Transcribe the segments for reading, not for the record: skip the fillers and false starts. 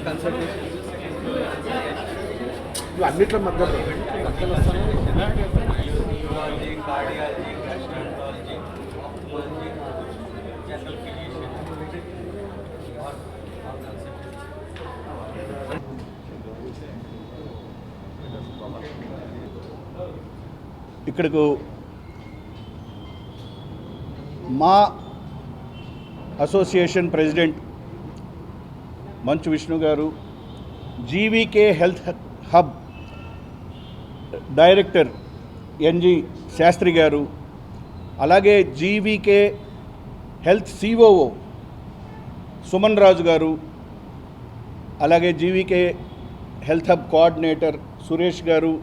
Consultation అన్నిట్లో మధ్య ఇక్కడకు మా association president Manchu Vishnu garu, GVK health hub director NG Sastri garu, అలాగే GVK health COO Suman Raju garu, అలాగే GVK health hub coordinator Suresh garu,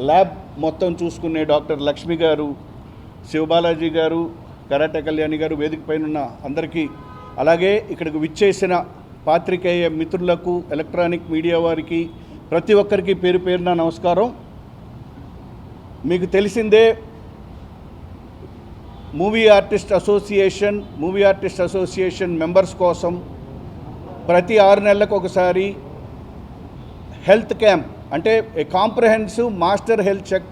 lab మొత్తం చూసుకునే డాక్టర్ లక్ష్మి గారు, శివబాలాజీ గారు, కరాటే కళ్యాణి గారు, వేదిక పైన ఉన్న అందరికీ, అలాగే ఇక్కడికి విచ్చేసిన పాత్రికేయ మిత్రులకు, ఎలక్ట్రానిక్ మీడియా వారికి, ప్రతి ఒక్కరికి పేరు పేరున నమస్కారం. మీకు తెలిసిందే, మూవీ ఆర్టిస్ట్ అసోసియేషన్ మెంబర్స్ కోసం ప్రతి 6 నెలలకు ఒకసారి హెల్త్ క్యాంప్ అంటే కాంప్రహెన్సివ్ మాస్టర్ హెల్త్ చెక్,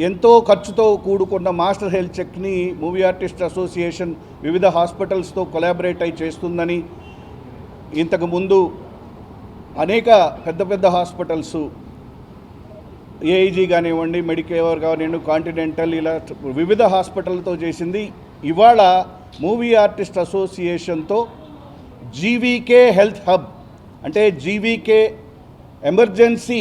ఎంతో ఖర్చుతో కూడుకున్న మాస్టర్ హెల్త్ చెక్ని మూవీ ఆర్టిస్ట్ అసోసియేషన్ వివిధ హాస్పిటల్స్తో కొలాబరేట్ అయి చేస్తుందని, ఇంతకుముందు అనేక పెద్ద పెద్ద హాస్పిటల్స్ ఏఐజీ కానివ్వండి, మెడికేవర్ కానివ్వండి, కాంటినెంటల్, ఇలా వివిధ హాస్పిటల్తో చేసింది. ఇవాళ మూవీ ఆర్టిస్ట్ అసోసియేషన్తో జీవీకే హెల్త్ హబ్ అంటే GVK emergency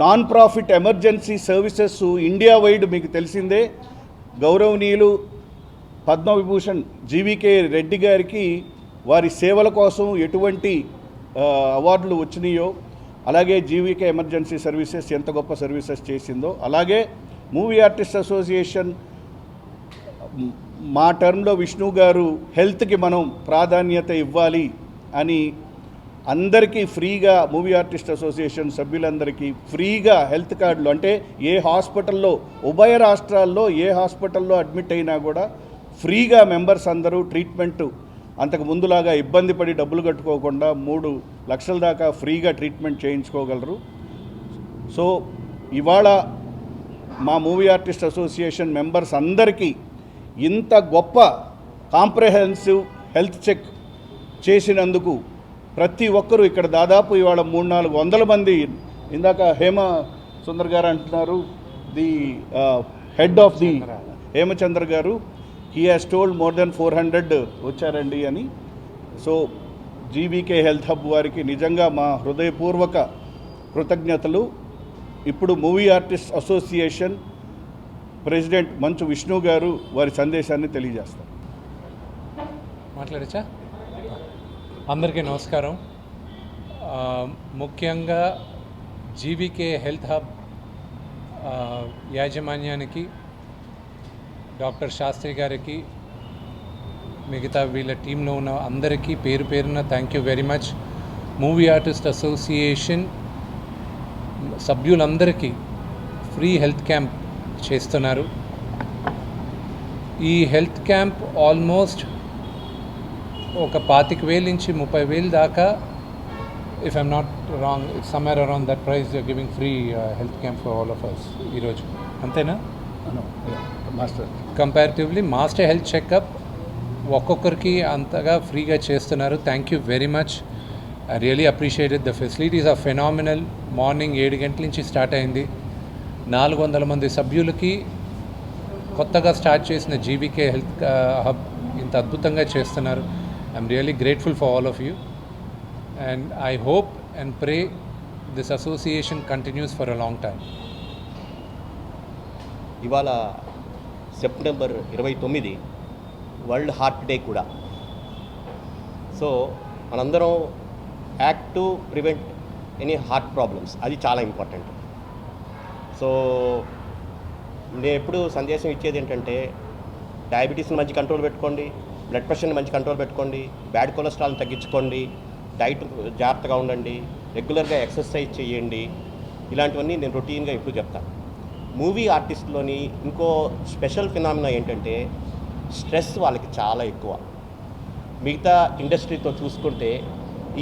non profit emergency services India wide మీకు తెలిసిందే. గౌరవనీయులు పద్మవిభూషణ్ జీవీకే రెడ్డి గారికి వారి సేవల కోసం ఎటువంటి అవార్డులు వచ్చినాయో, అలాగే జీవీకే ఎమర్జెన్సీ సర్వీసెస్ ఎంత గొప్ప సర్వీసెస్ చేసిందో, అలాగే మూవీ ఆర్టిస్ట్ అసోసియేషన్ మా టర్మ్లో విష్ణు గారు హెల్త్కి మనం ప్రాధాన్యత ఇవ్వాలి అని అందరికీ ఫ్రీగా, మూవీ ఆర్టిస్ట్ అసోసియేషన్ సభ్యులందరికీ ఫ్రీగా హెల్త్ కార్డులు, అంటే ఏ హాస్పిటల్లో, ఉభయ రాష్ట్రాల్లో ఏ హాస్పిటల్లో అడ్మిట్ అయినా కూడా ఫ్రీగా మెంబర్స్ అందరూ ట్రీట్మెంటు అంతకు ముందులాగా ఇబ్బంది పడి డబ్బులు కట్టుకోకుండా 3 లక్షల దాకా ఫ్రీగా ట్రీట్మెంట్ చేయించుకోగలరు. సో ఇవాళ మా మూవీ ఆర్టిస్ట్ అసోసియేషన్ మెంబర్స్ అందరికీ ఇంత గొప్ప కాంప్రహెన్సివ్ హెల్త్ చెక్ చేసినందుకు ప్రతి ఒక్కరూ ఇక్కడ దాదాపు ఇవాళ 300-400 మంది, ఇందాక హేమ సుందర్ గారు అంటున్నారు, the head of the Hemachandra గారు, he has told more than 400 వచ్చారండి అని. సో జీవీకే హెల్త్ హబ్ వారికి నిజంగా మా హృదయపూర్వక కృతజ్ఞతలు. ఇప్పుడు movie artist association president Manchu Vishnu గారు వారి సందేశాన్ని తెలియజేస్తారు. మాట్లాడచ్చా? అందరికీ నమస్కారం. ముఖ్యంగా జీవీకే హెల్త్ హబ్ యాజమాన్యానికి, డాక్టర్ శాస్త్రి గారికి, మిగతా వీళ్ళ టీంలో ఉన్న అందరికీ పేరు పేరున thank you very much. Movie artist association సభ్యులందరికీ ఫ్రీ హెల్త్ క్యాంప్ చేస్తున్నారు. ఈ హెల్త్ క్యాంప్ ఆల్మోస్ట్ ఒక 25,000 నుంచి 30,000 దాకా, if I'm not wrong, somewhere around that price you're giving free health camp for all of us ఈరోజు, అంతేనా? Master comparatively master health checkup ఒక్కొక్కరికి అంతగా ఫ్రీగా చేస్తున్నారు. Thank you very much. I really appreciated. The facilities are phenomenal. Morning 7 గంటల నుంచి start అయింది. 400 మంది సభ్యులకి కొత్తగా స్టార్ట్ చేసిన జీవీకే హెల్త్ హబ్ ఇంత అద్భుతంగా చేస్తున్నారు. I'm really grateful for all of you, and I hope and pray this association continues for a long time. ఇవాళ సెప్టెంబర్ 29 వరల్డ్ హార్ట్ డే కూడా. సో మనందరం act to prevent any heart problems, అది చాలా important. So నేను ఎప్పుడు సందేశం ఇచ్చేది ఏంటంటే, డయాబెటీస్ని మంచి కంట్రోల్ పెట్టుకోండి, బ్లడ్ ప్రెషర్ని మంచి కంట్రోల్ పెట్టుకోండి, బ్యాడ్ కొలెస్ట్రాల్ని తగ్గించుకోండి, డైట్ జాగ్రత్తగా ఉండండి, రెగ్యులర్గా ఎక్సర్సైజ్ చేయండి. ఇలాంటివన్నీ నేను రొటీన్గా ఎప్పుడు చెప్తాను. మూవీ ఆర్టిస్ట్లోని ఇంకో స్పెషల్ ఫినామినా ఏంటంటే, స్ట్రెస్ వాళ్ళకి చాలా ఎక్కువ. మిగతా ఇండస్ట్రీతో చూసుకుంటే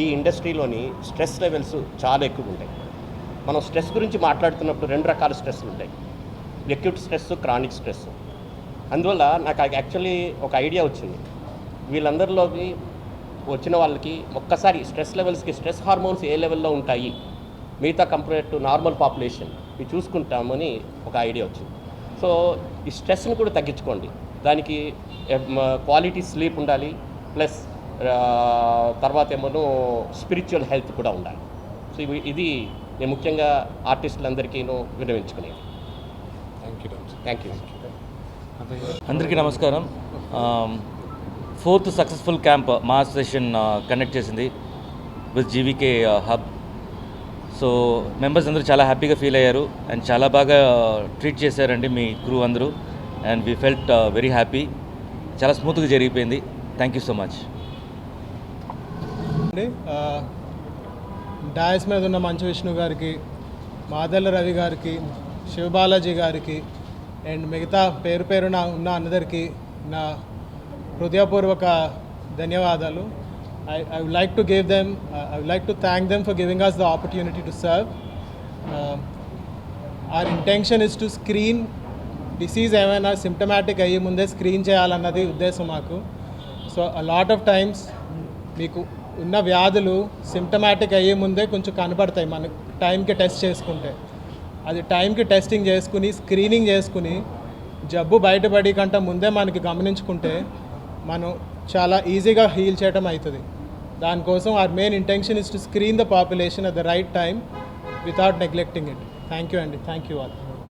ఈ ఇండస్ట్రీలోని స్ట్రెస్ లెవెల్స్ చాలా ఎక్కువ ఉంటాయి. మనం స్ట్రెస్ గురించి మాట్లాడుతున్నప్పుడు 2 రకాల స్ట్రెస్లు ఉంటాయి, ఎక్యూట్ స్ట్రెస్, క్రానిక్ స్ట్రెస్. అందువల్ల నాకు యాక్చువల్లీ ఒక ఐడియా వచ్చింది. వీళ్ళందరిలోకి వచ్చిన వాళ్ళకి ఒక్కసారి స్ట్రెస్ లెవెల్స్కి స్ట్రెస్ హార్మోన్స్ ఏ లెవెల్లో ఉంటాయి మిగతా కంపేర్ టు నార్మల్ పాపులేషన్ ఇవి చూసుకుంటామని ఒక ఐడియా వచ్చింది. సో ఈ స్ట్రెస్ని కూడా తగ్గించుకోండి. దానికి క్వాలిటీ స్లీప్ ఉండాలి, ప్లస్ తర్వాత ఏమో స్పిరిచువల్ హెల్త్ కూడా ఉండాలి. సో ఇది నేను ముఖ్యంగా ఆర్టిస్టులందరికీ విన్నవించుకునేది. Thank you. అందరికీ నమస్కారం. 4th సక్సెస్ఫుల్ క్యాంప్ మా అసోసియేషన్ కండక్ట్ చేసింది with GVK hub. So members అందరూ చాలా హ్యాపీగా ఫీల్ అయ్యారు అండ్ చాలా బాగా ట్రీట్ చేశారండి మీ క్రూ అందరూ. And we felt very happy. చాలా స్మూత్గా జరిగిపోయింది. Thank you so much. డాయస్ మీద ఉన్న మంచు విష్ణు గారికి, మాదెల్ల రవి గారికి, శివబాలాజీ గారికి అండ్ మిగతా పేరు పేరున ఉన్న అందరికీ నా హృదయపూర్వక ధన్యవాదాలు. I would like to thank them for giving us the opportunity to serve. Our intention is to screen disease ఏమైనా సిమ్టమాటిక్ అయ్యి ముందే స్క్రీన్ చేయాలన్నది ఉద్దేశం మాకు. So a lot of times మీకు ఉన్న వ్యాధులు సిమ్టమాటిక్ అయ్యే ముందే కొంచెం కనబడతాయి మనకు టైంకి టెస్ట్ చేసుకుంటే. అది టైంకి టెస్టింగ్ చేసుకుని స్క్రీనింగ్ చేసుకుని జబ్బు బయటపడి కంటే ముందే మనకి గమనించుకుంటే మనం చాలా ఈజీగా హీల్ చేయడం అవుతుంది. దానికోసం our main intention is to screen the population at the right time without neglecting it. Thank you అండి. Thank you all.